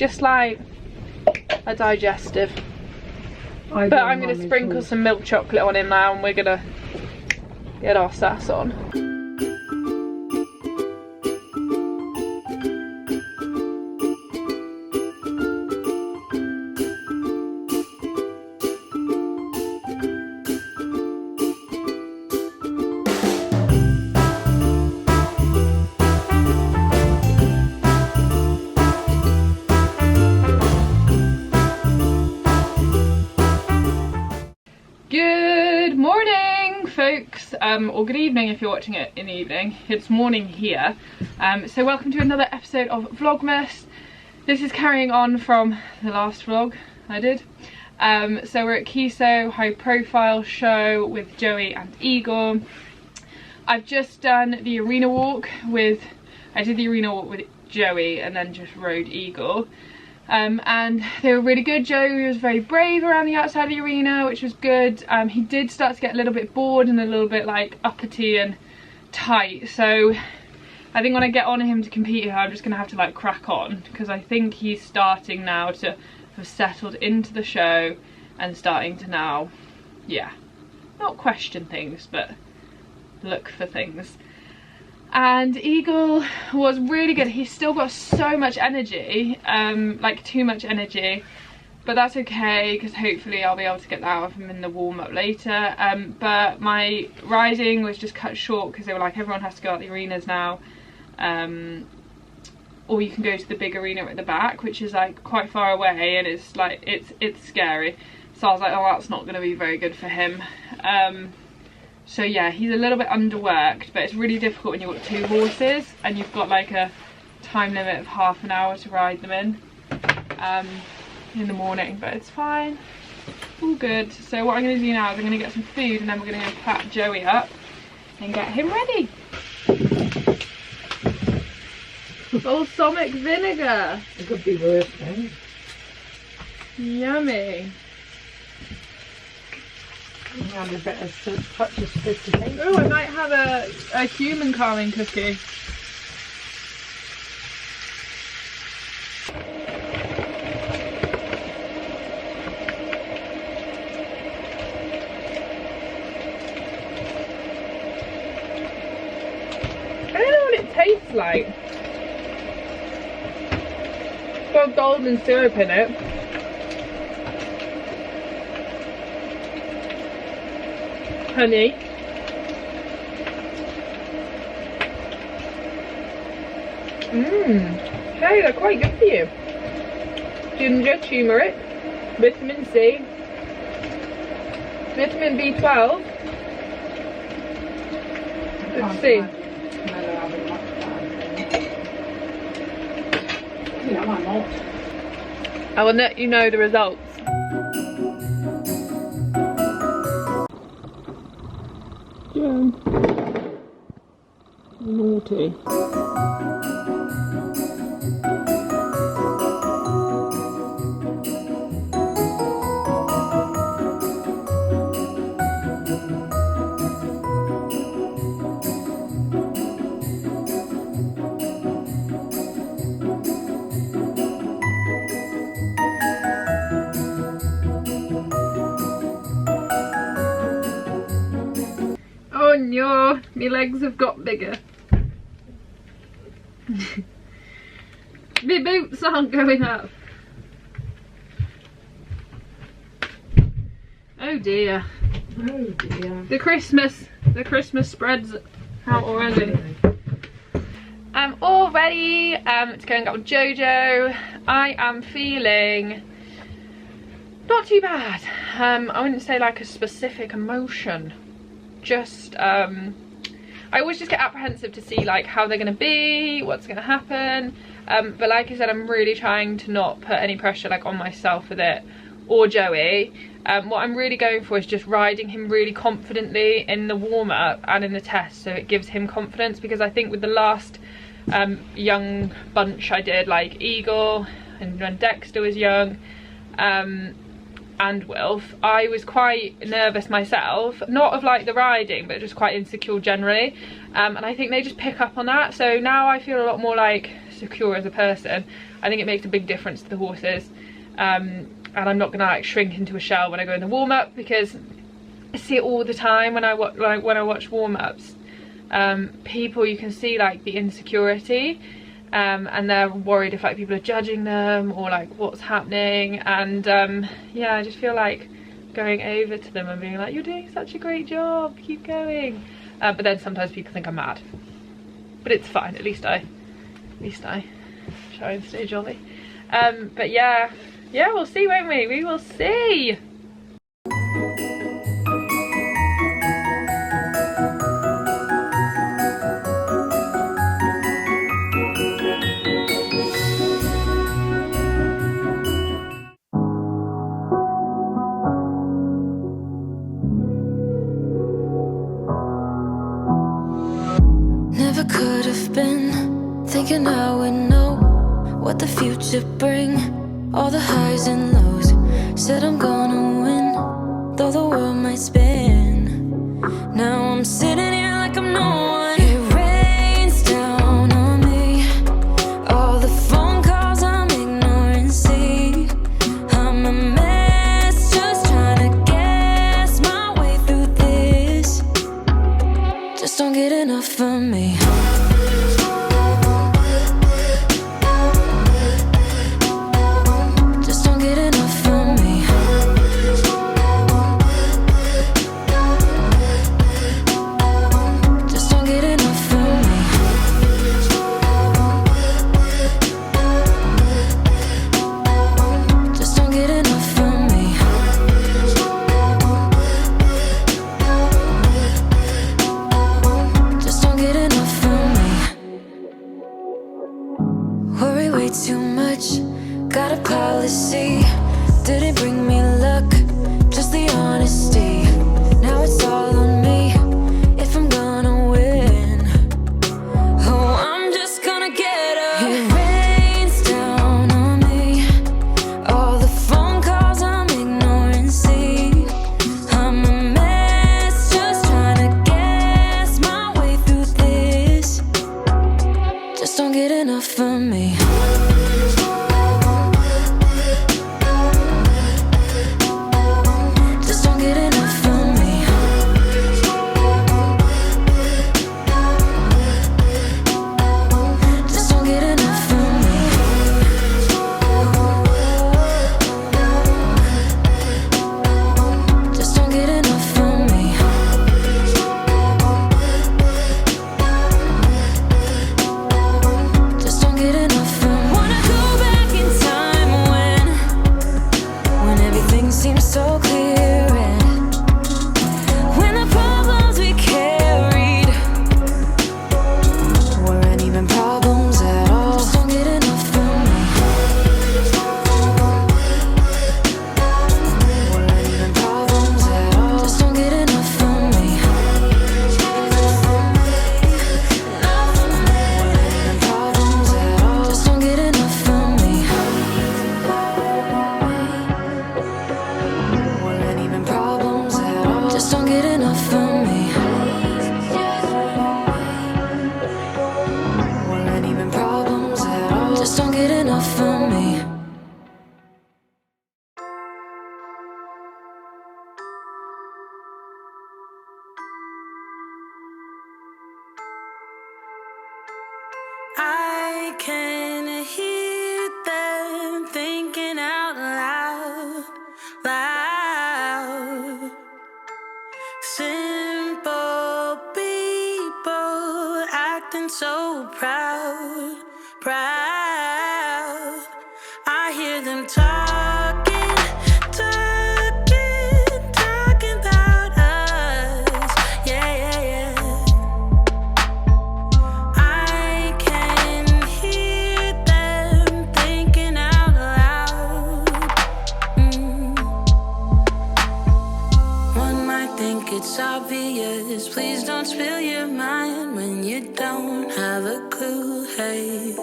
just like a digestive. But I'm going to sprinkle some milk chocolate on him now, and we're going to get our sass on. Good morning, folks, or good evening if you're watching it in the evening. It's morning here. So welcome to another episode of Vlogmas. This is carrying on from the last vlog I did. So we're at Kiso High Profile show with Joey and Igor. I've just done the arena walk with, I did the arena walk with Joey and then just rode Igor. And they were really good. Joey was very brave around the outside of the arena, which was good. He did start to get a little bit bored and a little bit like uppity and tight, so I think when I get on him to compete here, I'm just gonna have to like crack on, because I think he's starting now to have settled into the show and starting to now, yeah, not question things but look for things. And Eagle was really good. He's still got so much energy, like too much energy, but that's okay, because hopefully I'll be able to get that out of him in the warm-up later. But my riding was just cut short because they were like, everyone has to go out the arenas now, or you can go to the big arena at the back, which is like quite far away, and it's like it's scary. So I was like, oh, that's not going to be very good for him. So yeah, he's a little bit underworked, but it's really difficult when you've got two horses and you've got like a time limit of half an hour to ride them in the morning, but it's fine, all good. So what I'm going to do now is I'm going to get some food, and then we're going to go pat Joey up and get him ready. Balsamic vinegar. It could be worse then. Yummy. Have a bit of touch of spicy thing. Oh, I might have a human calming cookie. I don't know what it tastes like. It's got golden syrup in it. Honey. Hey, they're quite good for you. Ginger, turmeric, vitamin C, vitamin B12. Let's see. I will let you know the results. Naughty. Oh no, my legs have got bigger. My boots aren't going up. Oh dear. Oh dear. The Christmas spreads out already. I'm all ready to go and get with Jojo. I am feeling not too bad. I wouldn't say like a specific emotion. Just I always just get apprehensive to see like how they're going to be, what's going to happen, but like I said, I'm really trying to not put any pressure like on myself with it or Joey. What I'm really going for is just riding him really confidently in the warm-up and in the test, so it gives him confidence, because I think with the last young bunch I did, like Eagle and when Dexter was young, and Wilf, I was quite nervous myself, not of like the riding, but just quite insecure generally, and I think they just pick up on that. So now I feel a lot more like secure as a person, I think it makes a big difference to the horses. And I'm not gonna like shrink into a shell when I go in the warm-up, because I see it all the time when I watch warm-ups. People, you can see like the insecurity, and they're worried if like people are judging them or like what's happening. And yeah, I just feel like going over to them and being like, you're doing such a great job, keep going. But then sometimes people think I'm mad, but it's fine. At least I try and stay jolly. But yeah, we'll see, won't we? We will see. Never could have been thinking I would know what the future bring. All the highs and lows, said I'm gonna win, though the world might spin. Now I'm sitting here like I'm no one. It rains down on me, all the phone calls I'm ignoring. See, I'm a mess, just trying to guess my way through this. Just don't get enough of me. Too much, got a policy, didn't bring me luck, just the honesty. Now it's all on me, if I'm gonna win. Oh, I'm just gonna get up. It rains down on me, all the phone calls I'm ignoring. See, I'm a mess, just trying to guess my way through this. Just don't get enough of me. I can hear them thinking out loud, loud. Simple people acting so proud, proud. I hear them talking, talking, talking about us. Yeah, yeah, yeah. I can hear them thinking out loud. One might think it's obvious. Please don't spill your mind when you don't have a clue. Hey,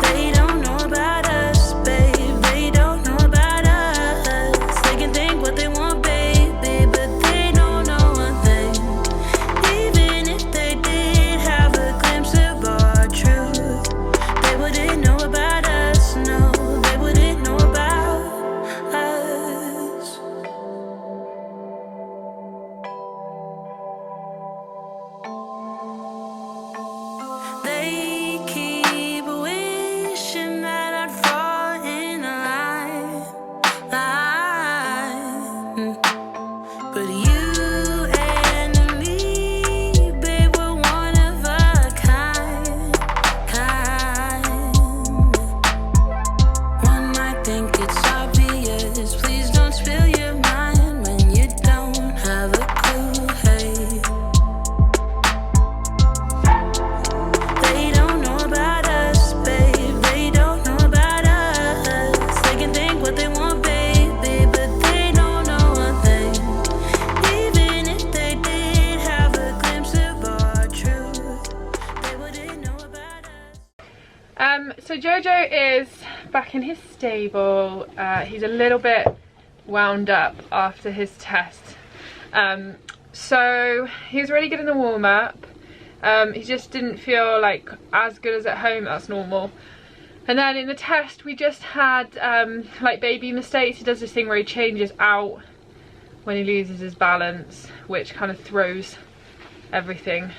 they don't know about us, babe. They don't know about us. They can think what they want, baby, but they don't know a thing. Even if they did have a clue. So Jojo is back in his stable. He's a little bit wound up after his test. So he's really good in the warm-up. He just didn't feel like as good as at home. That's normal. And then in the test we just had like baby mistakes. He does this thing where he changes out when he loses his balance, which kind of throws everything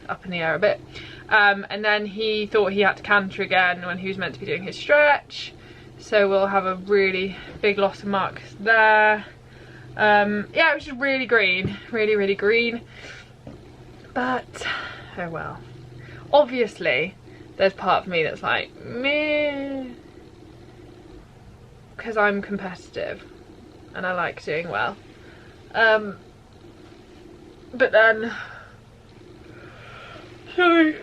up in the air a bit. And then he thought he had to canter again when he was meant to be doing his stretch, so we'll have a really big loss of marks there. Yeah, it was just really green, really green, but oh well. Obviously there's part of me that's like meh, because I'm competitive and I like doing well, but then sorry.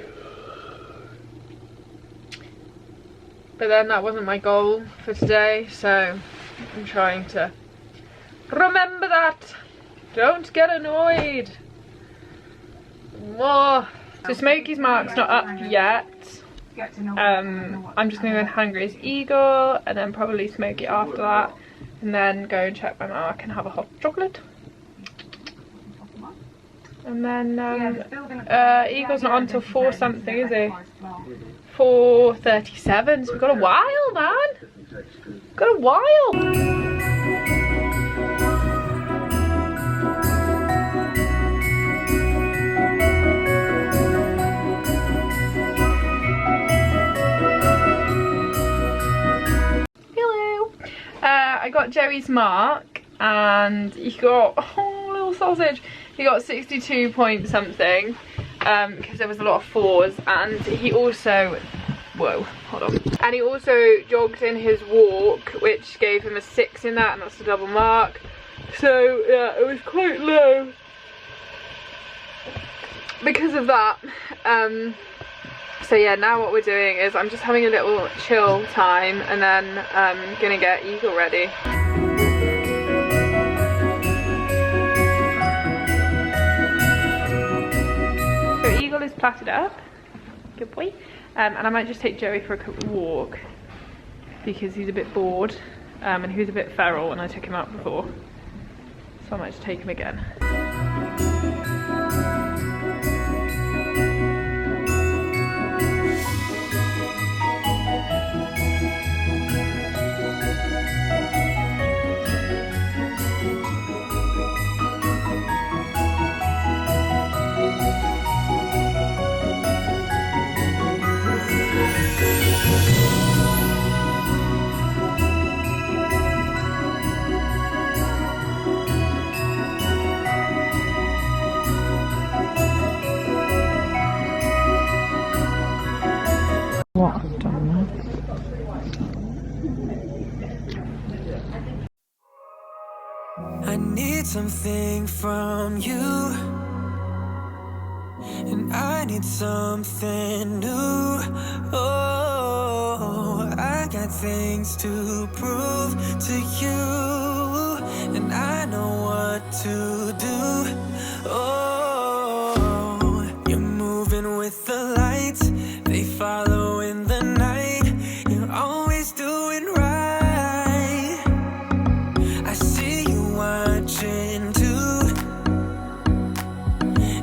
But then that wasn't my goal for today, so I'm trying to remember that. Don't get annoyed. More. So Smokey's mark's not up yet. I'm just going to go and hungry as Eagle and then probably Smokey after that, and then go and check my mark and have a hot chocolate. And then Eagle's not on until 4 something, is he? 4:37, so we've got a while, man. Got a while. Hello. I got Joey's mark, and he got, oh, little sausage. He got 62 point something. Because there was a lot of 4s, and he also, whoa, hold on, and he also jogged in his walk, which gave him a 6 in that, and that's a double mark. So yeah, it was quite low because of that. So yeah, now what we're doing is I'm just having a little chill time, and then gonna get Eagle ready. Is plaited up, good boy, and I might just take Joey for a walk because he's a bit bored, and he was a bit feral when I took him out before, so I might just take him again. What I've done now. I need something from you, and I need something new. Oh, I got things to prove to you, and I know what to do. Oh, you're moving with the lights, they follow in the night. You're always doing right. I see you watching too,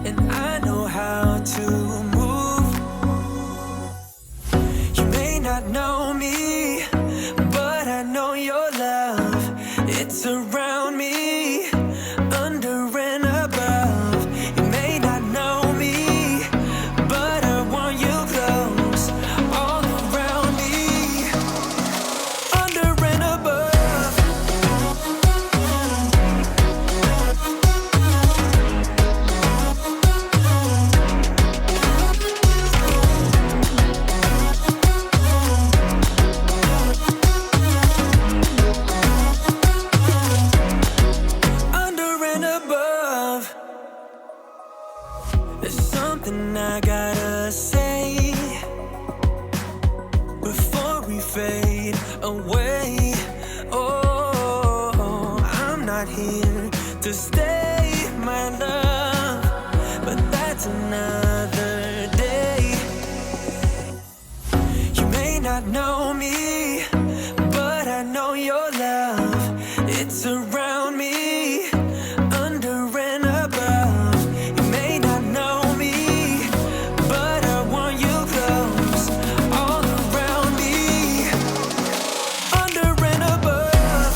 and I know how to move. You may not know me, but I know your love. It's around me, under and above. You may not know me, but I want you close, all around me, under and above. Under and above. There's something I gotta say before we fade away. Oh, I'm not here to stay, my love, but that's another day. You may not know me, but I know your love. It's around me, under and above. You may not know me, but I want you close, all around me, under and above.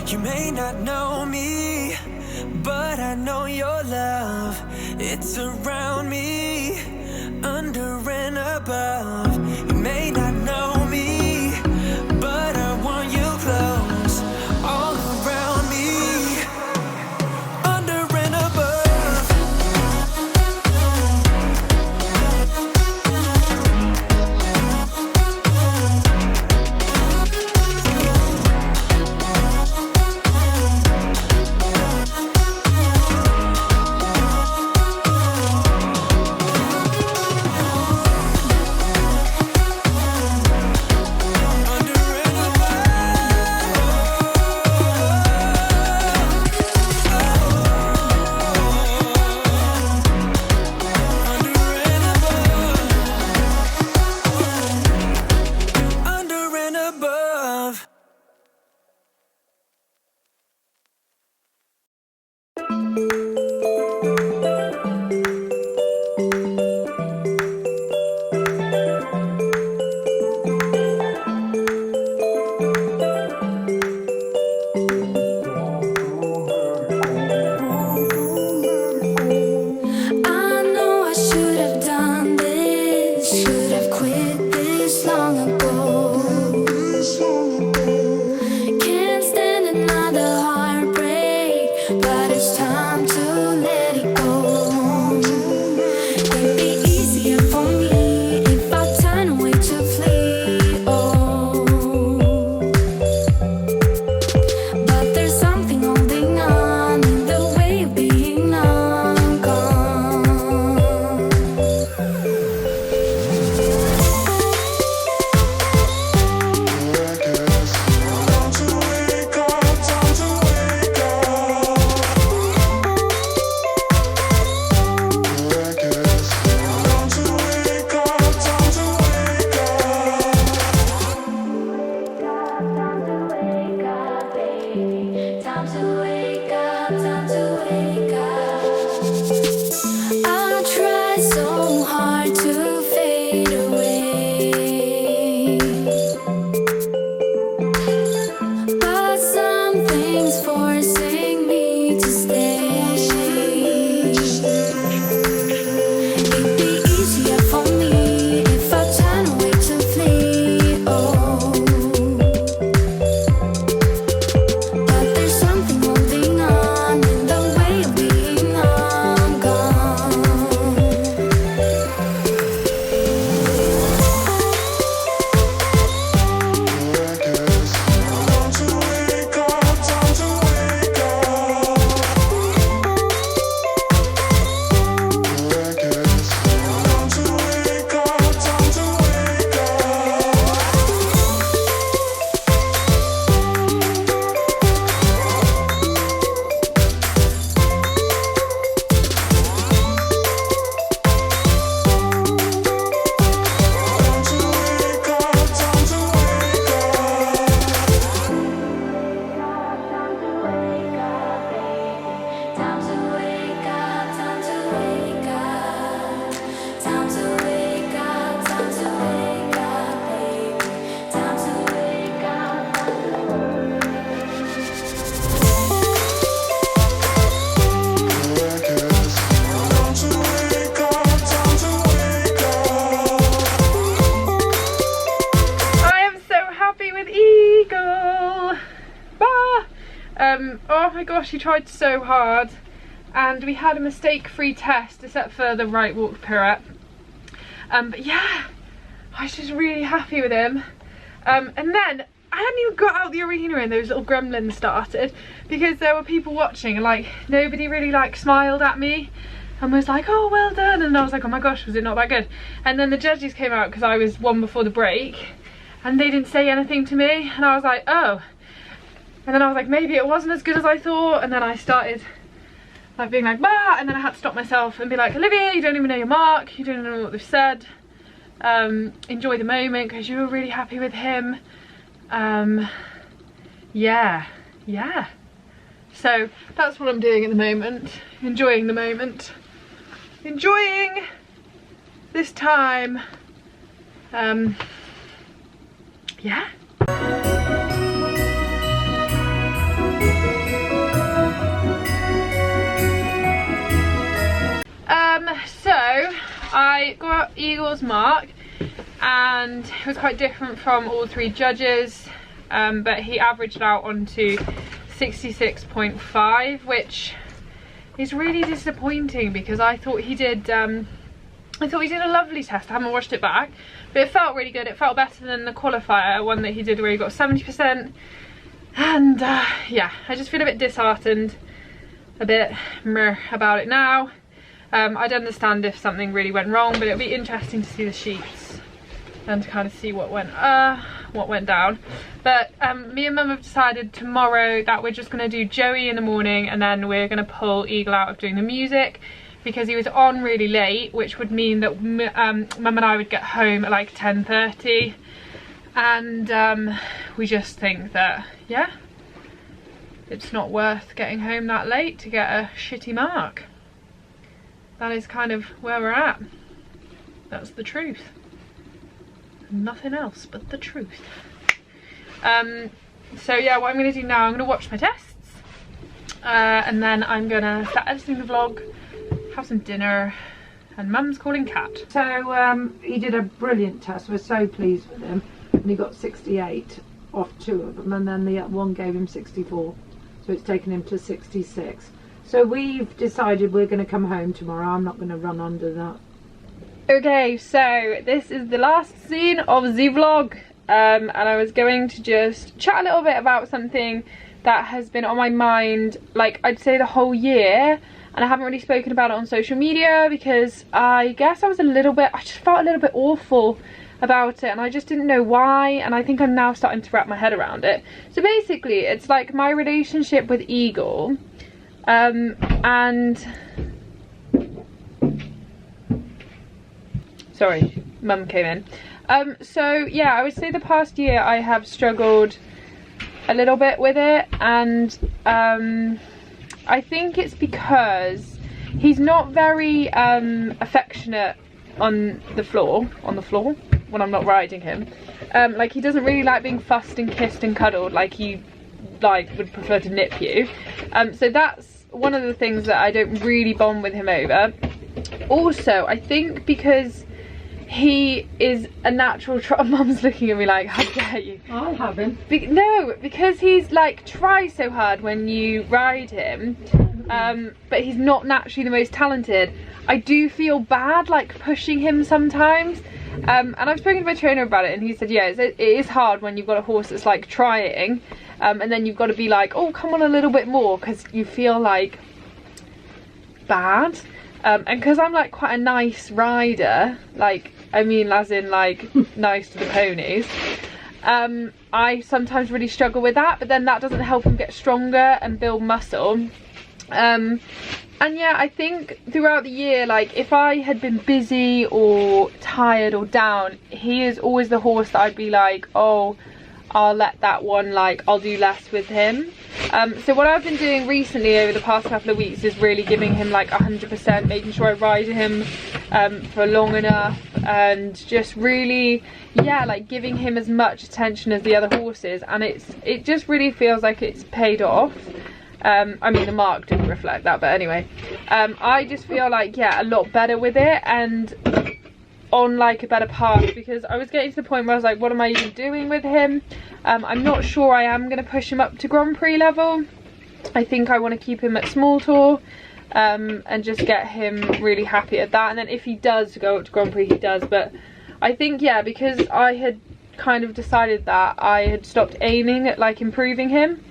You may not know me, but I know your love. It's around me, under and above. You may not know me, but I want you close, all around me, under and above. Under and above. I know I should have done this, should have quit this long ago. Can't stand another heartbreak, but it's time to let it go. It'd be easier for me if I turn away to flee. Oh, but there's something holding on in the way of being long gone. Time to wake up, time to wake up. I try so hard to fade away, but something's forcing me to stay. It'd be easier for me if I turn away to flee. Oh, but there's something holding on in the way of being long gone. Time to wake up, time to wake up. Time to wake up, time to wake up, baby. Time to wake up. I am so happy with Eagle. Bah! Oh my gosh, he tried so hard, and we had a mistake-free test except for the right walk pirouette. But yeah, I was just really happy with him. And then I hadn't even got out the arena and those little gremlins started, because there were people watching and like nobody really like smiled at me. and was like, oh, well done. And I was like, oh my gosh, was it not that good? And then the judges came out, because I was one before the break, and they didn't say anything to me, and I was like, oh. And then I was like, maybe it wasn't as good as I thought. And then I started like being like, bah, and then I had to stop myself and be like, Olivia, you don't even know your mark, you don't know what they've said. Enjoy the moment, because you were really happy with him. Yeah. So that's what I'm doing at the moment, enjoying the moment, enjoying this time. Yeah. So I got Eagle's mark, and it was quite different from all three judges, but he averaged out onto 66.5, which is really disappointing, because I thought he did a lovely test. I haven't watched it back, but it felt really good. It felt better than the qualifier one that he did where he got 70%. And yeah, I just feel a bit disheartened, a bit meh about it now. I'd understand if something really went wrong, but it'll be interesting to see the sheets and to kind of see what went down. But me and Mum have decided tomorrow that we're just going to do Joey in the morning, and then we're going to pull Eagle out of doing the music, because he was on really late, which would mean that Mum and I would get home at like 10:30, and we just think that, yeah, it's not worth getting home that late to get a shitty mark. That is kind of where we're at. That's the truth. Nothing else but the truth. So yeah, what I'm going to do now, I'm going to watch my tests, and then I'm going to start editing the vlog, have some dinner, and Mum's calling Cat. So he did a brilliant test. We're so pleased with him, and he got 68 off 2 of them, and then the one gave him 64, so it's taken him to 66. So we've decided we're going to come home tomorrow. I'm not going to run under that. Okay, so this is the last scene of the vlog, and I was going to just chat a little bit about something that has been on my mind, like I'd say the whole year, and I haven't really spoken about it on social media, because I guess I just felt a little bit awful about it, and I just didn't know why, and I think I'm now starting to wrap my head around it. So basically, it's like my relationship with Eagle, and sorry, Mum came in. So yeah, I would say the past year I have struggled a little bit with it, and I think it's because he's not very affectionate on the floor when I'm not riding him. Like, he doesn't really like being fussed and kissed and cuddled, like he would prefer to nip you. So that's one of the things that I don't really bond with him over. Also, I think because he is a natural Mum's looking at me like, how dare you? I haven't. No, because he's like, tries so hard when you ride him, but he's not naturally the most talented. I do feel bad like pushing him sometimes, and I've spoken to my trainer about it, and he said, yeah, it is hard when you've got a horse that's like trying, and then you've got to be like, oh, come on a little bit more, because you feel like bad. And because I'm like quite a nice rider, like, I mean as in like nice to the ponies, I sometimes really struggle with that, but then that doesn't help him get stronger and build muscle. And yeah, I think throughout the year, like if I had been busy or tired or down, he is always the horse that I'd be like, oh, I'll let that one, like, I'll do less with him. So what I've been doing recently over the past couple of weeks is really giving him like 100%, making sure I ride him for long enough, and just really, yeah, like giving him as much attention as the other horses, and it just really feels like it's paid off. I mean, the mark didn't reflect that, but anyway, I just feel like, yeah, a lot better with it, and on like a better path, because I was getting to the point where I was like, what am I even doing with him? I'm not sure I am going to push him up to Grand Prix level. I think I want to keep him at small tour, and just get him really happy at that, and then if he does go up to Grand Prix, he does. But I think, yeah, because I had kind of decided that I had stopped aiming at like improving him,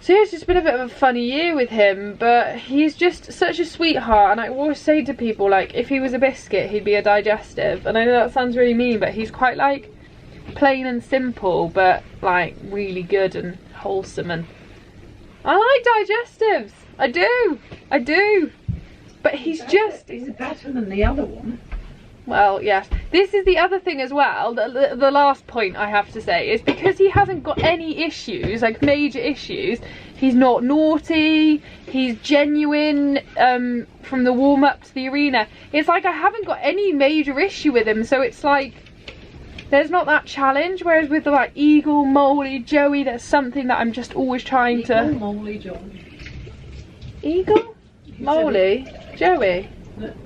So yeah, it's just been a bit of a funny year with him, but he's just such a sweetheart, and I always say to people, like, if he was a biscuit, he'd be a digestive. And I know that sounds really mean, but he's quite like plain and simple, but like really good and wholesome, and I like digestives. I do. But he's better than the other one. Well, yes. This is the other thing as well, the last point I have to say, is because he hasn't got any issues, like major issues, he's not naughty, he's genuine from the warm-up to the arena. It's like I haven't got any major issue with him, so it's like, there's not that challenge, whereas with the like Eagle, Molly, Joey, there's something that I'm just always trying to... Eagle, Molly, Joey. Eagle? Molly? Joey?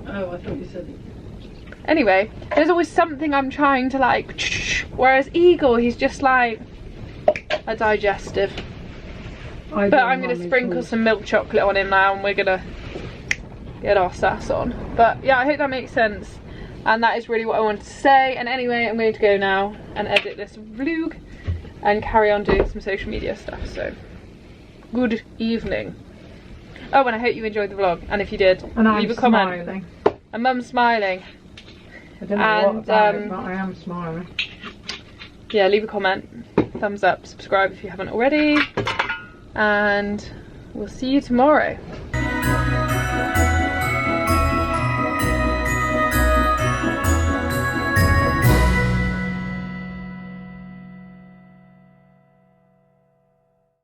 Oh, I thought you said it. Anyway, there's always something I'm trying to like, whereas Eagle, he's just like a digestive. But I'm going to sprinkle some milk chocolate on him now, and we're going to get our sass on. But yeah, I hope that makes sense. And that is really what I wanted to say. And anyway, I'm going to go now and edit this vlog and carry on doing some social media stuff. So, good evening. Oh, and I hope you enjoyed the vlog. And if you did, leave a comment. Smiling. And Mum's smiling. I don't know what about it, but I am smiling. Yeah, leave a comment, thumbs up, subscribe if you haven't already, and we'll see you tomorrow.